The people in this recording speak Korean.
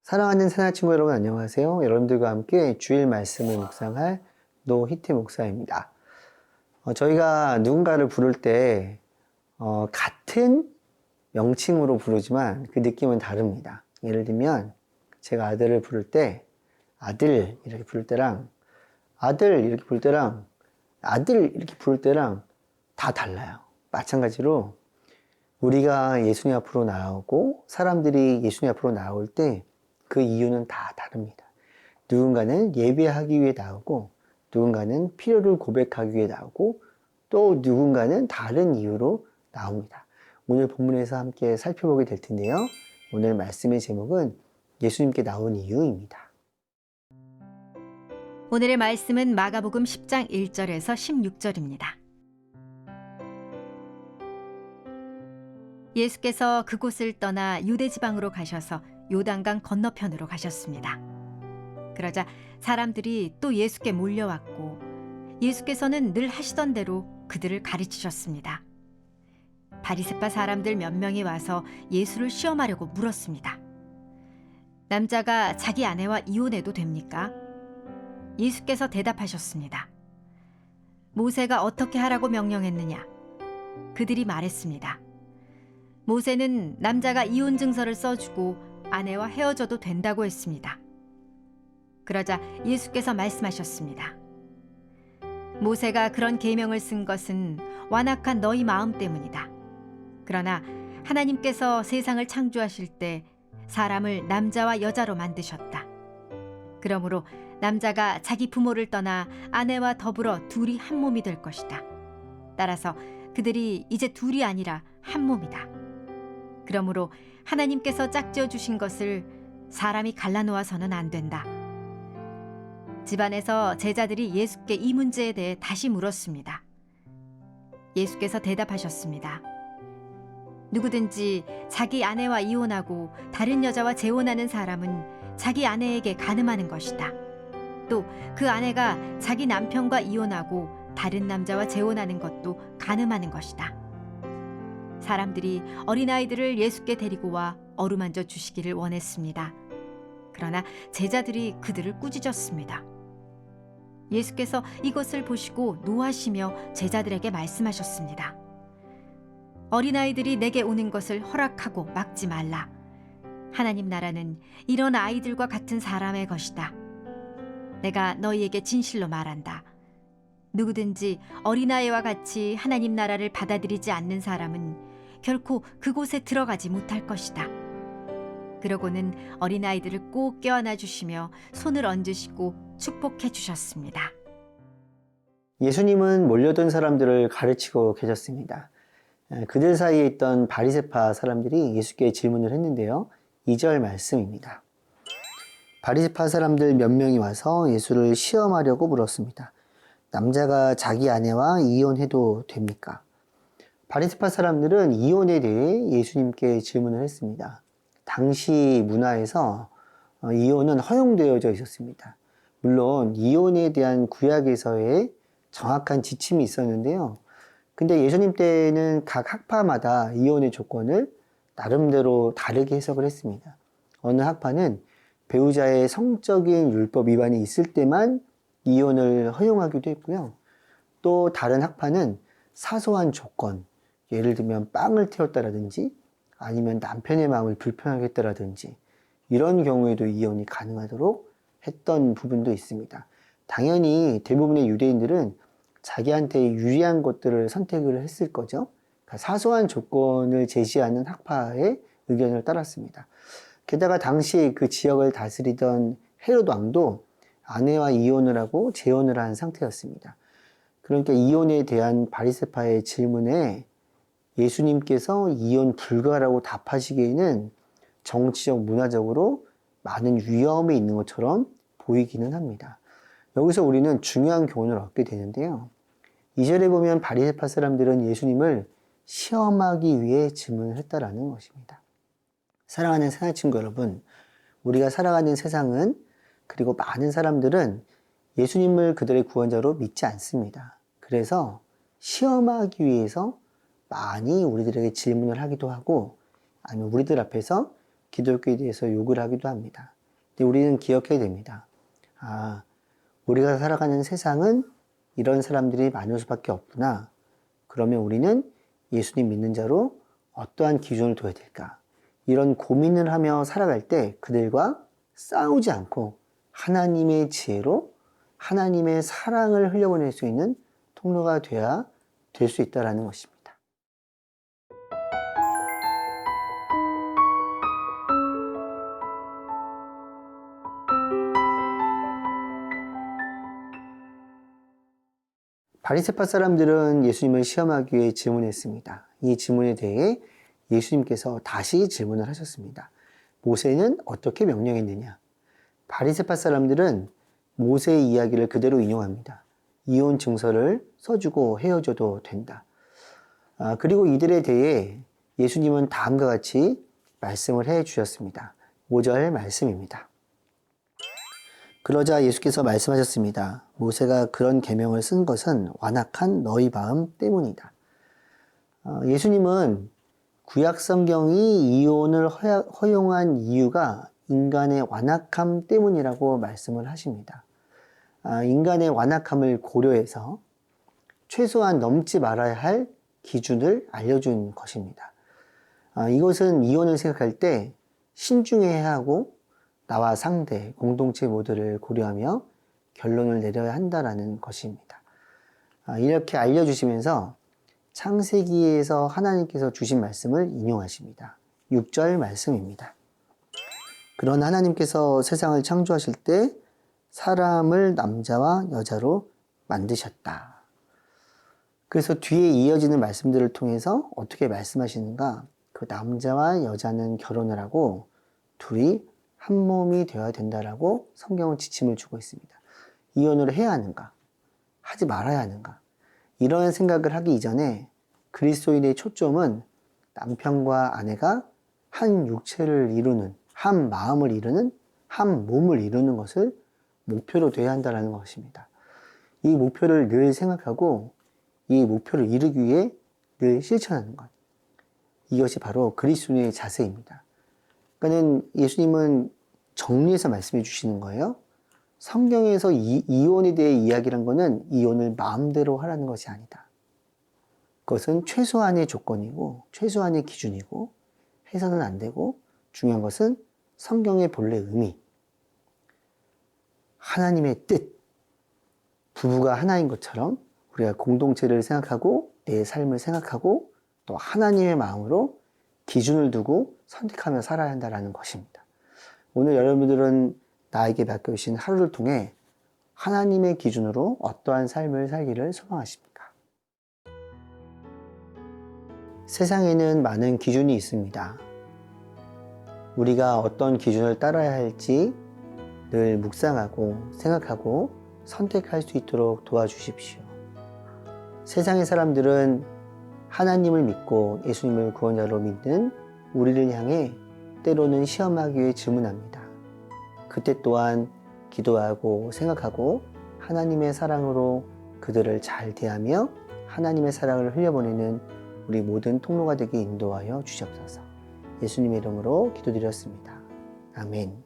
사랑하는 새날친구 여러분 안녕하세요. 여러분들과 함께 주일 말씀을 묵상할 노희태 목사입니다. 저희가 누군가를 부를 때 같은 명칭으로 부르지만 그 느낌은 다릅니다. 예를 들면 제가 아들을 부를 때 아들 이렇게 부를 때랑 아들 이렇게 부를 때랑 아들 이렇게 부를 때랑 다 달라요. 마찬가지로 우리가 예수님 앞으로 나오고 사람들이 예수님 앞으로 나올 때 그 이유는 다 다릅니다. 누군가는 예배하기 위해 나오고 누군가는 필요를 고백하기 위해 나오고 또 누군가는 다른 이유로 나옵니다. 오늘 본문에서 함께 살펴보게 될 텐데요. 오늘 말씀의 제목은 예수님께 나온 이유입니다. 오늘의 말씀은 마가복음 10장 1절에서 16절입니다. 예수께서 그곳을 떠나 유대 지방으로 가셔서 요단강 건너편으로 가셨습니다. 그러자 사람들이 또 예수께 몰려왔고 예수께서는 늘 하시던 대로 그들을 가르치셨습니다. 바리새파 사람들 몇 명이 와서 예수를 시험하려고 물었습니다. 남자가 자기 아내와 이혼해도 됩니까? 예수께서 대답하셨습니다. 모세가 어떻게 하라고 명령했느냐? 그들이 말했습니다. 모세는 남자가 이혼 증서를 써주고 아내와 헤어져도 된다고 했습니다. 그러자 예수께서 말씀하셨습니다. 모세가 그런 계명을 쓴 것은 완악한 너희 마음 때문이다. 그러나 하나님께서 세상을 창조하실 때 사람을 남자와 여자로 만드셨다. 그러므로 남자가 자기 부모를 떠나 아내와 더불어 둘이 한 몸이 될 것이다. 따라서 그들이 이제 둘이 아니라 한 몸이다. 그러므로 하나님께서 짝지어 주신 것을 사람이 갈라놓아서는 안 된다. 집안에서 제자들이 예수께 이 문제에 대해 다시 물었습니다. 예수께서 대답하셨습니다. 누구든지 자기 아내와 이혼하고 다른 여자와 재혼하는 사람은 자기 아내에게 간음하는 것이다. 또 그 아내가 자기 남편과 이혼하고 다른 남자와 재혼하는 것도 간음하는 것이다. 사람들이 어린아이들을 예수께 데리고 와 어루만져 주시기를 원했습니다. 그러나 제자들이 그들을 꾸짖었습니다. 예수께서 이것을 보시고 노하시며 제자들에게 말씀하셨습니다. 어린아이들이 내게 오는 것을 허락하고 막지 말라. 하나님 나라는 이런 아이들과 같은 사람의 것이다. 내가 너희에게 진실로 말한다. 누구든지 어린아이와 같이 하나님 나라를 받아들이지 않는 사람은 결코 그곳에 들어가지 못할 것이다. 그러고는 어린아이들을 꼭 껴안아 주시며 손을 얹으시고 축복해 주셨습니다. 예수님은 몰려든 사람들을 가르치고 계셨습니다. 그들 사이에 있던 바리새파 사람들이 예수께 질문을 했는데요. 2절 말씀입니다. 바리새파 사람들 몇 명이 와서 예수를 시험하려고 물었습니다. 남자가 자기 아내와 이혼해도 됩니까? 바리새파 사람들은 이혼에 대해 예수님께 질문을 했습니다. 당시 문화에서 이혼은 허용되어져 있었습니다. 물론 이혼에 대한 구약에서의 정확한 지침이 있었는데요. 근데 예수님 때는 각 학파마다 이혼의 조건을 나름대로 다르게 해석을 했습니다. 어느 학파는 배우자의 성적인 율법 위반이 있을 때만 이혼을 허용하기도 했고요. 또 다른 학파는 사소한 조건, 예를 들면 빵을 태웠다라든지 아니면 남편의 마음을 불편하게 했다라든지 이런 경우에도 이혼이 가능하도록 했던 부분도 있습니다. 당연히 대부분의 유대인들은 자기한테 유리한 것들을 선택을 했을 거죠. 그러니까 사소한 조건을 제시하는 학파의 의견을 따랐습니다. 게다가 당시 그 지역을 다스리던 헤롯 왕도 아내와 이혼을 하고 재혼을 한 상태였습니다. 그러니까 이혼에 대한 바리새파의 질문에 예수님께서 이혼 불가라고 답하시기에는 정치적, 문화적으로 많은 위험이 있는 것처럼 보이기는 합니다. 여기서 우리는 중요한 교훈을 얻게 되는데요. 2절에 보면 바리새파 사람들은 예수님을 시험하기 위해 질문을 했다라는 것입니다. 사랑하는 새날친구 여러분, 우리가 살아가는 세상은 그리고 많은 사람들은 예수님을 그들의 구원자로 믿지 않습니다. 그래서 시험하기 위해서 많이 우리들에게 질문을 하기도 하고 아니면 우리들 앞에서 기독교에 대해서 욕을 하기도 합니다. 근데 우리는 기억해야 됩니다. 우리가 살아가는 세상은 이런 사람들이 많을 수밖에 없구나. 그러면 우리는 예수님 믿는 자로 어떠한 기준을 둬야 될까? 이런 고민을 하며 살아갈 때 그들과 싸우지 않고 하나님의 지혜로 하나님의 사랑을 흘려보낼 수 있는 통로가 돼야 될 수 있다는 것입니다. 바리새파 사람들은 예수님을 시험하기 위해 질문했습니다. 이 질문에 대해 예수님께서 다시 질문을 하셨습니다. 모세는 어떻게 명령했느냐? 바리새파 사람들은 모세의 이야기를 그대로 인용합니다. 이혼 증서를 써주고 헤어져도 된다. 그리고 이들에 대해 예수님은 다음과 같이 말씀을 해 주셨습니다. 5절 말씀입니다. 그러자 예수께서 말씀하셨습니다. 모세가 그런 계명을 쓴 것은 완악한 너희 마음 때문이다. 예수님은 구약 성경이 이혼을 허용한 이유가 인간의 완악함 때문이라고 말씀을 하십니다. 인간의 완악함을 고려해서 최소한 넘지 말아야 할 기준을 알려준 것입니다. 이것은 이혼을 생각할 때 신중해야 하고 나와 상대, 공동체 모두를 고려하며 결론을 내려야 한다는 것입니다. 이렇게 알려주시면서 창세기에서 하나님께서 주신 말씀을 인용하십니다. 6절 말씀입니다. 그러나 하나님께서 세상을 창조하실 때 사람을 남자와 여자로 만드셨다. 그래서 뒤에 이어지는 말씀들을 통해서 어떻게 말씀하시는가? 그 남자와 여자는 결혼을 하고 둘이 한 몸이 되어야 된다라고 성경은 지침을 주고 있습니다. 이혼을 해야 하는가? 하지 말아야 하는가? 이런 생각을 하기 이전에 그리스도인의 초점은 남편과 아내가 한 육체를 이루는, 한 마음을 이루는, 한 몸을 이루는 것을 목표로 둬야 한다는 것입니다. 이 목표를 늘 생각하고 이 목표를 이루기 위해 늘 실천하는 것. 이것이 바로 그리스도인의 자세입니다. 그러니까 예수님은 정리해서 말씀해 주시는 거예요. 성경에서 이혼에 대해 이야기란 거는 이혼을 마음대로 하라는 것이 아니다. 그것은 최소한의 조건이고 최소한의 기준이고 해서는 안 되고 중요한 것은 성경의 본래 의미, 하나님의 뜻, 부부가 하나인 것처럼 우리가 공동체를 생각하고 내 삶을 생각하고 또 하나님의 마음으로 기준을 두고 선택하며 살아야 한다는 것입니다. 오늘 여러분들은 나에게 맡겨주신 하루를 통해 하나님의 기준으로 어떠한 삶을 살기를 소망하십니까? 세상에는 많은 기준이 있습니다. 우리가 어떤 기준을 따라야 할지 늘 묵상하고 생각하고 선택할 수 있도록 도와주십시오. 세상의 사람들은 하나님을 믿고 예수님을 구원자로 믿는 우리를 향해 때로는 시험하기 위해 질문합니다. 그때 또한 기도하고 생각하고 하나님의 사랑으로 그들을 잘 대하며 하나님의 사랑을 흘려보내는 우리 모든 통로가 되게 인도하여 주시옵소서. 예수님의 이름으로 기도드렸습니다. 아멘.